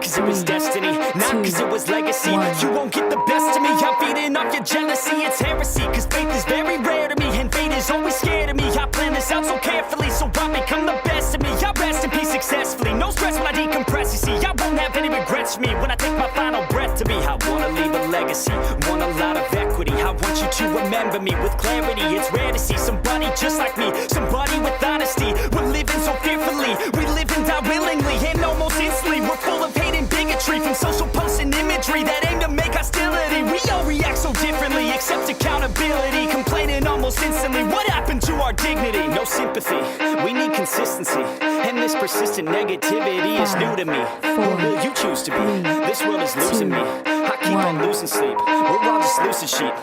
cause it was destiny, not cause it was legacy. You won't get the best of me, I'm feeding off your jealousy. It's heresy, cause faith is very rare to me, and fate is always scared of me. I plan this out so carefully, so I become the best of me. I rest in peace successfully, no stress when I decompress. You see, I won't have any regrets for me when I take my final breath to me. I wanna leave a legacy, want a lot of equity. I want you to remember me with clarity. It's rare to see somebody just like me, somebody with honesty. We're living so fearfully, we live and die willingly, and almost instantly. We're full of hate and bigotry, from social posts and imagery that aim to make hostility. We all react so differently, accept accountability, complaining almost instantly. What happened to our dignity? No sympathy, we need consistency, and this persistent negativity is new to me. Who will you choose to be? This world is losing me, I keep on losing sleep. We're all just lucid sheep.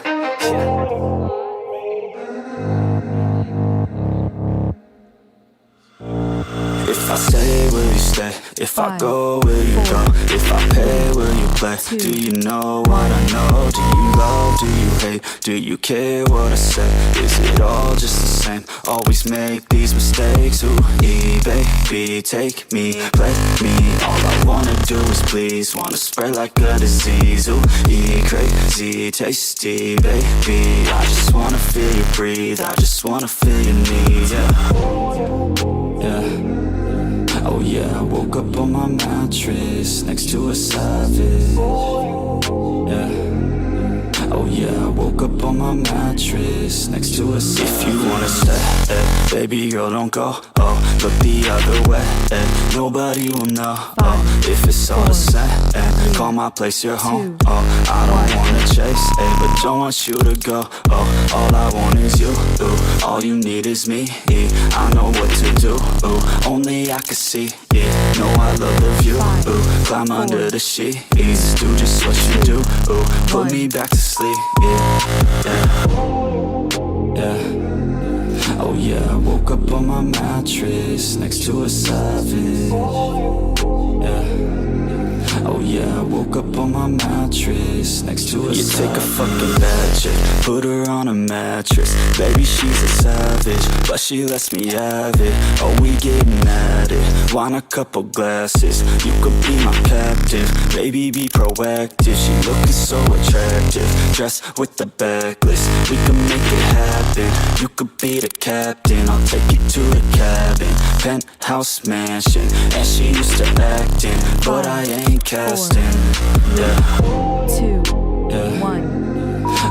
If I stay, will you stay? If I go, will you go? If I pay, will you play? Do you know what I know? Do you love, do you hate? Do you care what I say? Is it all just the same? Always make these mistakes. Ooh, baby, take me, play me. All I wanna do is please, wanna spread like a disease. Ooh, crazy, tasty, baby. I just wanna feel you breathe, I just wanna feel your need, yeah. Oh yeah, I woke up on my mattress next to a savage. Yeah. Oh yeah, I woke up on my mattress next to a savage. If you wanna stay, baby girl, don't go. Oh, look the other way, nobody will know. Oh, if it's all the same, call my place your home. Oh, I don't wanna chase, but don't want you to go. Oh, all I want is you. Ooh, all you need is me. I know what to do. Ooh, only I can see. Yeah, know I love the view. Ooh, climb under the sheets, do just what you do. Ooh, put me back to sleep. Yeah. Oh yeah, I woke up on my mattress next to a savage. Yeah. Oh yeah, I woke up on my mattress next to a savage. You take a fucking bad chick, put her on a mattress. Baby, she's a savage, but she lets me have it. Oh, we getting at it, want a couple glasses. You could be my captive, baby, be proactive. She looking so attractive, dressed with the backlist. We can make it happen, you could be the captain. I'll take you to the cabin, penthouse mansion. And she used to acting, but I ain't casting. Yeah. 2, Yeah. 1.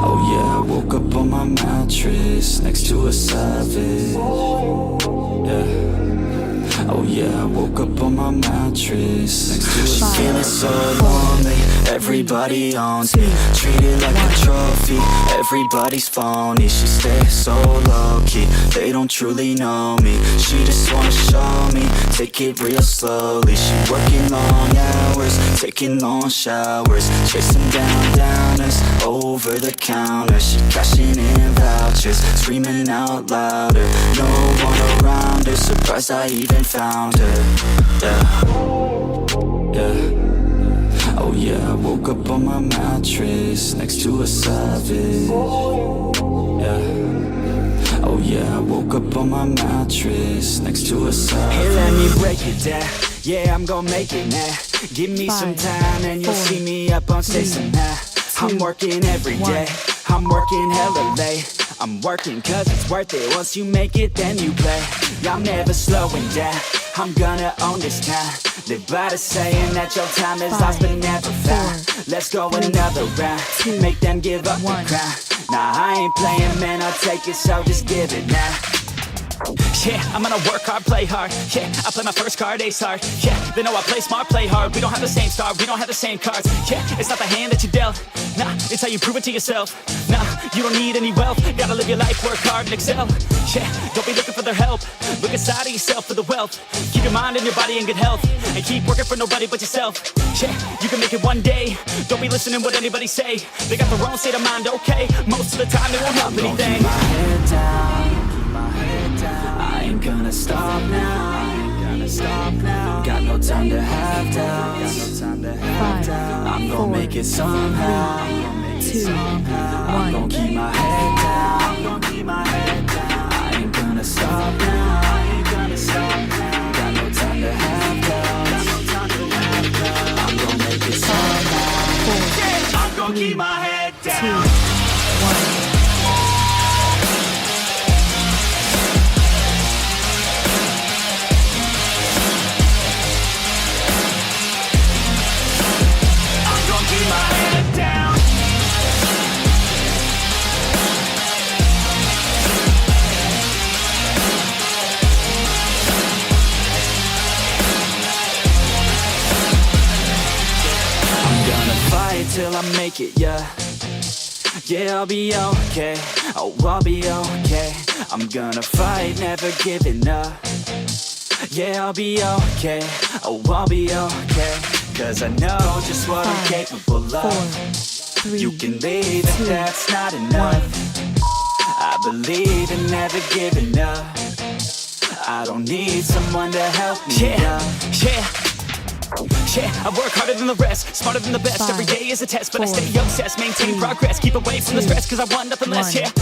Oh yeah, I woke up on my mattress next to a savage. Yeah. Oh yeah, I woke up on my mattress next to a savage. Feeling so lonely, everybody owns me, treated like a trophy, everybody's phony. She stays so low-key, they don't truly know me. She just wanna show me, take it real slowly. She working long hours, taking long showers, chasing downers over the counter. She cashing in vouchers, screaming out louder. No one around her, surprised I even found her. Yeah. Oh yeah, I woke up on my mattress next to a savage. Yeah. Oh yeah, I woke up on my mattress next to a savage. Hey, let me break it down. Yeah, I'm gonna make it now. Give me some time and you'll see me up on stage somehow. I'm working every day, I'm working hella late. I'm working cause it's worth it. Once you make it, then you play. I'm never slowing down, I'm gonna own this time. Live by the saying that your time is lost but never found. Let's go another round, make them give up the crown. Nah, I ain't playing, man, I'll take it, so just give it now. Yeah, I'm gonna work hard, play hard. Yeah, I play my first card, ace hard. Yeah, they know I play smart, play hard. We don't have the same star, we don't have the same cards. Yeah, it's not the hand that you dealt. Nah, it's how you prove it to yourself. Nah, you don't need any wealth. Gotta live your life, work hard and excel. Yeah, don't be looking for their help. Look inside of yourself for the wealth. Keep your mind and your body in good health. And keep working for nobody but yourself. Yeah, you can make it one day. Don't be listening what anybody say. They got their own state of mind, okay. Most of the time they won't help anything. Keep my head down, I ain't gonna stop now. Got no time to have doubts. 5, I'm 4, gonna make it somehow. 2, I'm 1. gonna keep my head down. I ain't gonna stop now. Got no time to have doubts. I'm gon' keep my head down. 2, 1. I'm gon' keep my head down. I'm gonna fight till I make it, yeah. Yeah, I'll be okay. Oh, I'll be okay. I'm gonna fight, never giving up. Yeah, I'll be okay. Oh, I'll be okay. Cause I know just what I'm capable 4, of. 3, You can leave if that's not enough. I believe in never giving up. I don't need someone to help me up. Yeah, I work harder than the rest, smarter than the best. 5, Every day is a test, but I 4, stay obsessed. Maintain 3, progress, keep away from the stress, cause I want nothing less, 1. yeah.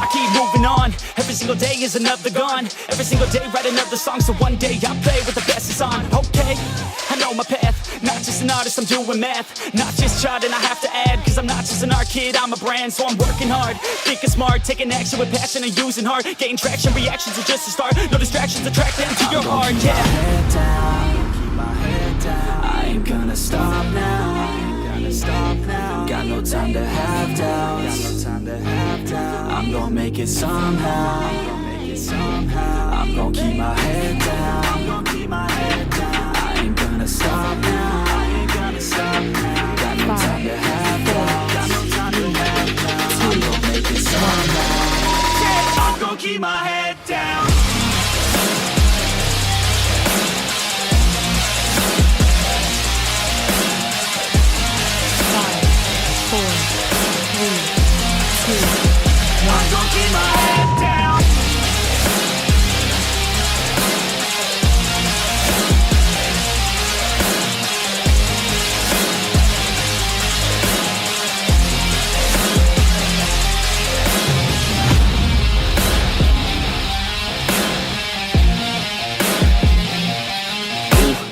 I keep moving on, every single day is another gone. Every single day write another song, so one day I'll play with the best is on. Okay, I know my path, not just an artist, I'm doing math. Not just charting, I have to add, cause I'm not just an art kid, I'm a brand. So I'm working hard, thinking smart, taking action with passion and using heart. Gain traction, reactions are just a start. No distractions, attract them to your heart, yeah. Head down, keep my head down. I ain't gonna stop now. Got no time to have doubts. I'm gonna make it somehow. I'm gonna keep my head down. I ain't gonna stop now. Got no time to have doubts. I'm gonna make it somehow. Yeah, I'm gonna keep my head down. 4, 3, 2, 1. I'm gonna keep my head down.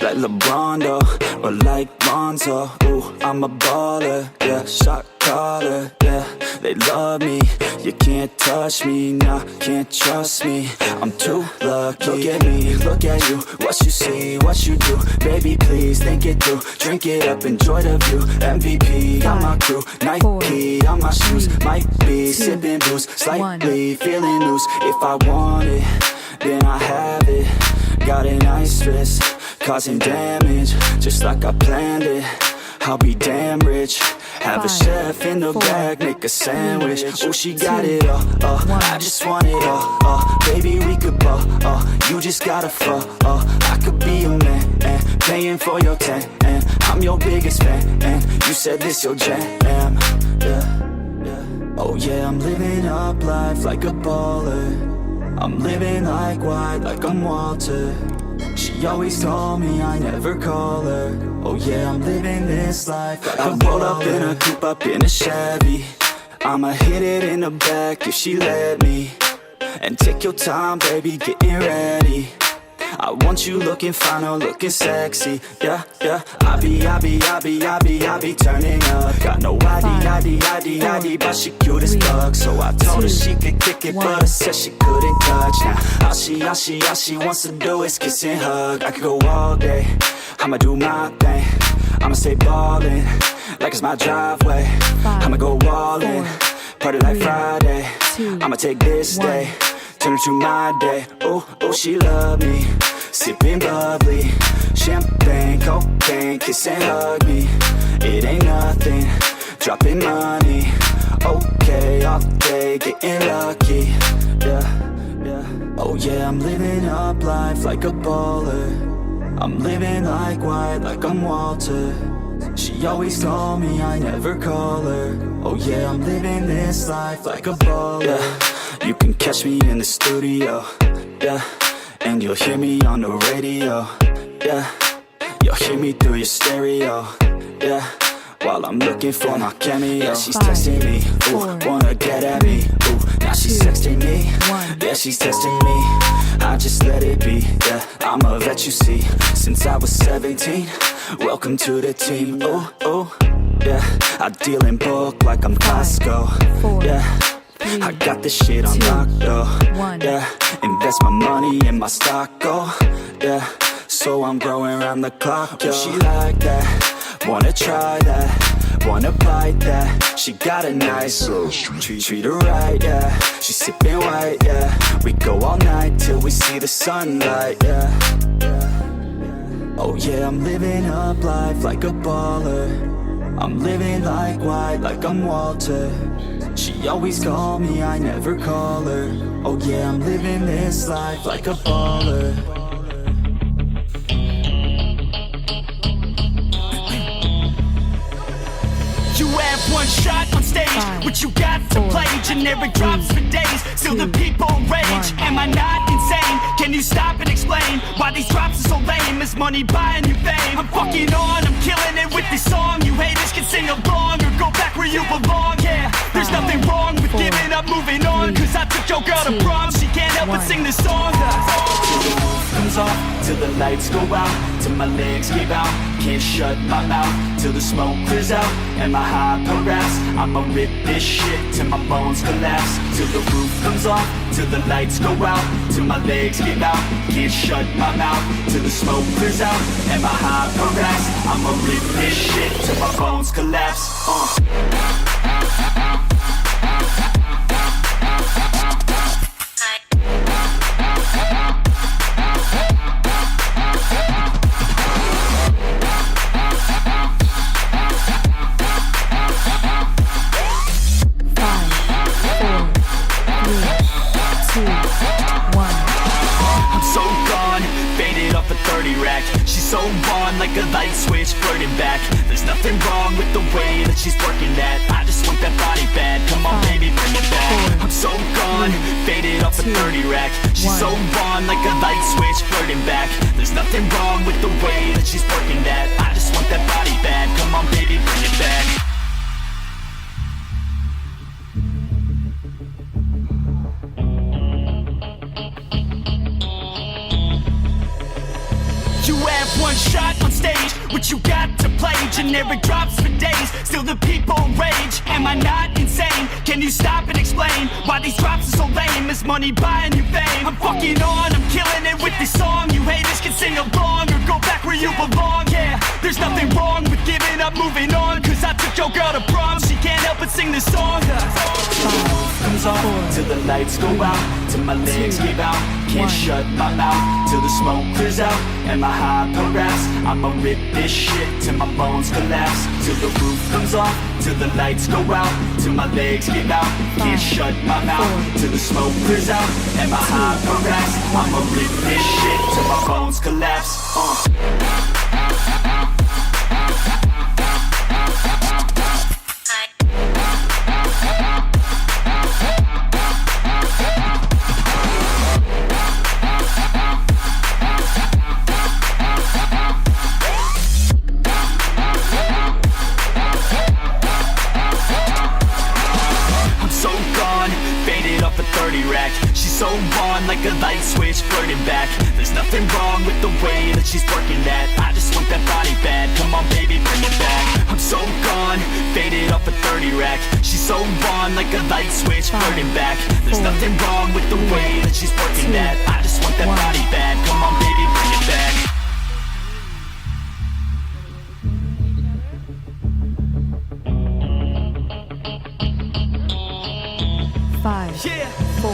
Like LeBron though, or like Lonzo. Ooh, I'm a baller, yeah, shot caller, yeah. They love me, you can't touch me, nah, can't trust me. I'm too lucky. Look at me, look at you, what you see, what you do. Baby, please think it through, drink it up, enjoy the view. MVP on my crew, Nike on my shoes. Might be sipping booze, slightly feeling loose. If I want it, then I have it. Got an ice wrist, causing damage, just like I planned it. I'll be damn rich. Have a chef in the back, make a sandwich. Oh, she got it all, I just want it all, baby, we could ball, you just gotta fall, I could be your man, and paying for your tan, and I'm your biggest fan, and you said this your jam, yeah. Oh yeah, I'm living up life like a baller. I'm living like white, like I'm Walter. She always told me I never call her. Oh yeah, I'm living this life like I roll up in a coupe, up in a Chevy. I'ma hit it in the back if she let me. And take your time, baby, getting ready. I want you looking fine or looking sexy. Yeah, yeah. I be turning up. Got no ID, but she cute as fuck. So I told her she could kick it, but I said she couldn't touch. Now all she wants to do is kiss and hug. I could go all day, I'ma do my thing. I'ma stay ballin', like it's my driveway. I'ma go all in, party like Friday. I'ma take this day, turn it to my day. Oh, she love me, sipping bubbly, champagne, cocaine, kiss and hug me. It ain't nothing, dropping money. Okay, all day, getting lucky. Yeah. Oh yeah, I'm living up life like a baller. I'm living like white, like I'm Walter. She always told me I never call her. Oh yeah, I'm living this life like a baller. Yeah. You can catch me in the studio, yeah. And you'll hear me on the radio, yeah. You'll hear me through your stereo, yeah. While I'm looking for my cameo. Yeah, she's texting me, ooh, wanna get at me, ooh. Now she's texting me, yeah, she's testing me. I just let it be, yeah. I'm a vet, you see, since I was 17. Welcome to the team, ooh, ooh. Yeah, I deal in bulk like I'm Costco. 4, Yeah, 3, I got this shit on 2, lock though. 1. Yeah, invest my money in my stock, oh. Yeah, so I'm growing around the clock, yo. She like that, wanna try that, wanna bite that. She got a nice treat her right, yeah. She sipping white, yeah. We go all night till we see the sunlight, yeah. Oh yeah, I'm living up life like a baller. I'm living like white, like I'm Walter. She always call me, I never call her. Oh yeah, I'm living this life like a baller. You have one shot on stage, 5, what you got to 4, play? Generic drops for days, still the 2, people rage. 1. Am I not insane? Can you stop and explain why these drops are so lame? Is money buying you fame? I'm fucking on, I'm killing it with this song. You haters can sing along or go back where you belong. Yeah, there's nothing wrong with 4, giving up, moving on. Cause I took your girl to 2, prom, she can't help but 1. sing this song. Till the roof comes off, till the lights go out, till my legs give out. Can't shut my mouth till the smoke clears out. And my high parass, I'ma rip this shit till my bones collapse. Till the roof comes off, till the lights go out, till my legs give out. Can't shut my mouth till the smoke clears out. And my high parass, I'ma rip this shit till my bones collapse. She's so on like a light switch, flirting back. There's nothing wrong with the way that she's working that. I just want that body bad, come on baby, bring it back. I'm so gone, faded off a 30 rack. She's so on like a light switch, flirting back. There's nothing wrong with the way that she's working that. I just want that body bad, come on baby, bring it back. You have one shot on stage, what you got to play? Generic drops for days, still the people rage. Am I not insane? Can you stop and explain why these drops are so lame? Is money buying you fame? I'm fucking on, I'm killing it with this song. You haters can sing along or go back where you belong. Yeah, there's nothing wrong with giving up, moving on. Cause I took your girl to prom, she can't help but sing this song. Comes on, till the lights go out, till my legs give out. Can't shut my mouth till the smoke clears out. And my high parass, I'ma rip this shit till my bones collapse. Till the roof comes off, till the lights go out, till my legs give out. Can't shut my mouth till the smoke clears out. And my high parass, I'ma rip this shit till my bones collapse. She's so on like a light switch, flirting back. There's nothing wrong with the way that she's working that. I just want that body bad, come on baby, bring it back. I'm so gone, faded off a 30 rack. She's so on like a light switch, flirting back. There's nothing wrong with the way that she's working that. I just want that body bad, come on baby, bring it back. 5, Yeah. 4,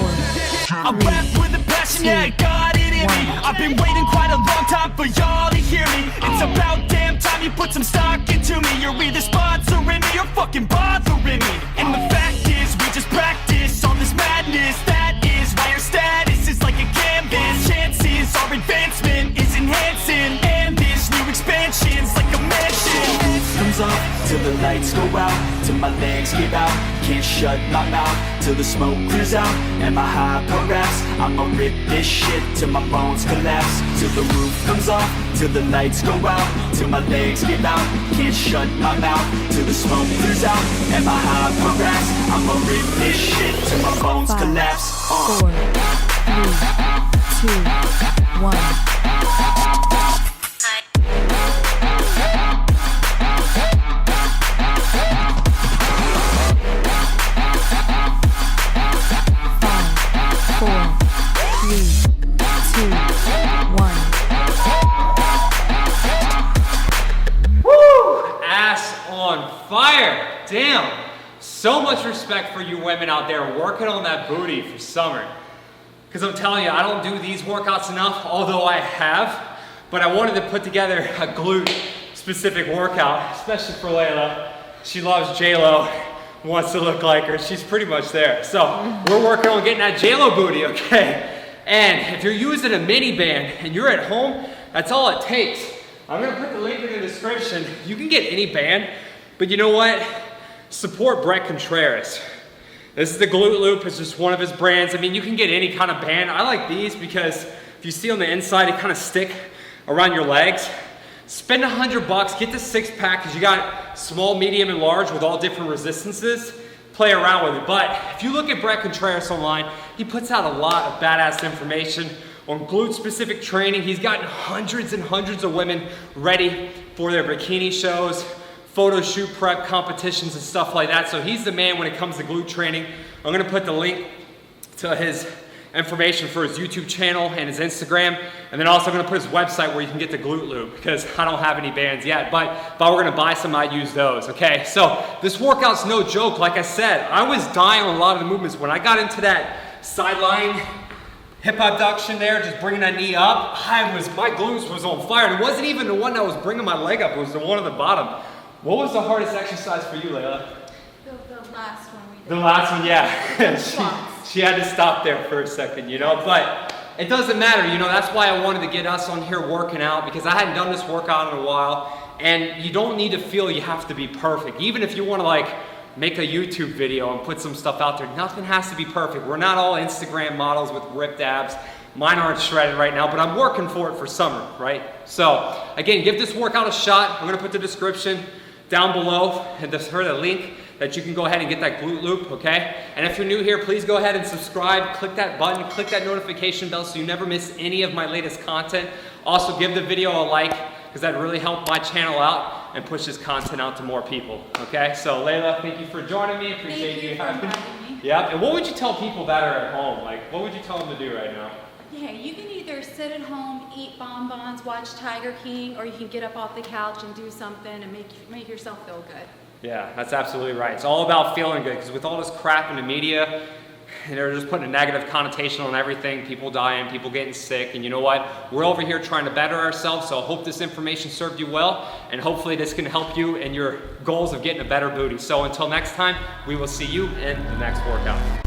I rap with a passion, yeah, I got it in me. I've been waiting quite a long time for y'all to hear me. It's about damn time you put some stock into me. You're either sponsoring me or fucking bothering me. And the fact is, we just practice all this madness. That is why our status is like a canvas. Chances our advancement is enhancing, and this new expansion's like a mansion. Comes off till the lights go out, till my legs give out. Can't shut my mouth till the smoke clears out. And my high parass, I'ma rip this shit till my bones collapse. Till the roof comes off, till the lights go out, till my legs give out. Can't shut my mouth till the smoke clears out. And my high parass, I'ma rip this shit till my bones 5, collapse. 4, 3, 2, 1. So much respect for you women out there working on that booty for summer. Because I'm telling you, I don't do these workouts enough, although I have, but I wanted to put together a glute specific workout, especially for Layla. She loves J-Lo, wants to look like her. She's pretty much there. So we're working on getting that J-Lo booty, okay? And if you're using a mini band and you're at home, that's all it takes. I'm gonna put the link in the description. You can get any band, but you know what? Support Bret Contreras. This is the Glute Loop, it's just one of his brands. I mean, you can get any kind of band. I like these because if you see on the inside, it kind of stick around your legs. Spend $100, get the 6-pack because you got small, medium, and large with all different resistances. Play around with it. But if you look at Bret Contreras online, he puts out a lot of badass information on glute-specific training. He's gotten hundreds and hundreds of women ready for their bikini shows, photo shoot prep competitions and stuff like that. So he's the man when it comes to glute training. I'm gonna put the link to his information for his YouTube channel and his Instagram, and then also gonna put his website where you can get the Glute Loop because I don't have any bands yet, but if I were gonna buy some, I'd use those, okay? So this workout's no joke. Like I said, I was dying on a lot of the movements. When I got into that sideline hip abduction there, just bringing that knee up, my glutes was on fire. And it wasn't even the one that was bringing my leg up, it was the one at the bottom. What was the hardest exercise for you, Layla? The last one we did. The last one, yeah. she had to stop there for a second, you know, but it doesn't matter, you know, that's why I wanted to get us on here working out because I hadn't done this workout in a while, and you don't need to feel you have to be perfect. Even if you want to like make a YouTube video and put some stuff out there, nothing has to be perfect. We're not all Instagram models with ripped abs. Mine aren't shredded right now, but I'm working for it for summer, right? So again, give this workout a shot. I'm gonna put the description down below and just heard a link that you can go ahead and get that glute loop, okay? And if you're new here, please go ahead and subscribe, click that button, click that notification bell so you never miss any of my latest content. Also give the video a like because that really helped my channel out and push this content out to more people, okay? So Layla, thank you for joining me. Appreciate you having me. Yep, and what would you tell people that are at home? Like, what would you tell them to do right now? Yeah, you can either sit at home, eat bonbons, watch Tiger King, or you can get up off the couch and do something and make yourself feel good. Yeah, that's absolutely right. It's all about feeling good because with all this crap in the media, and they're just putting a negative connotation on everything, people dying, people getting sick, and you know what? We're over here trying to better ourselves, so I hope this information served you well, and hopefully this can help you in your goals of getting a better booty. So until next time, we will see you in the next workout.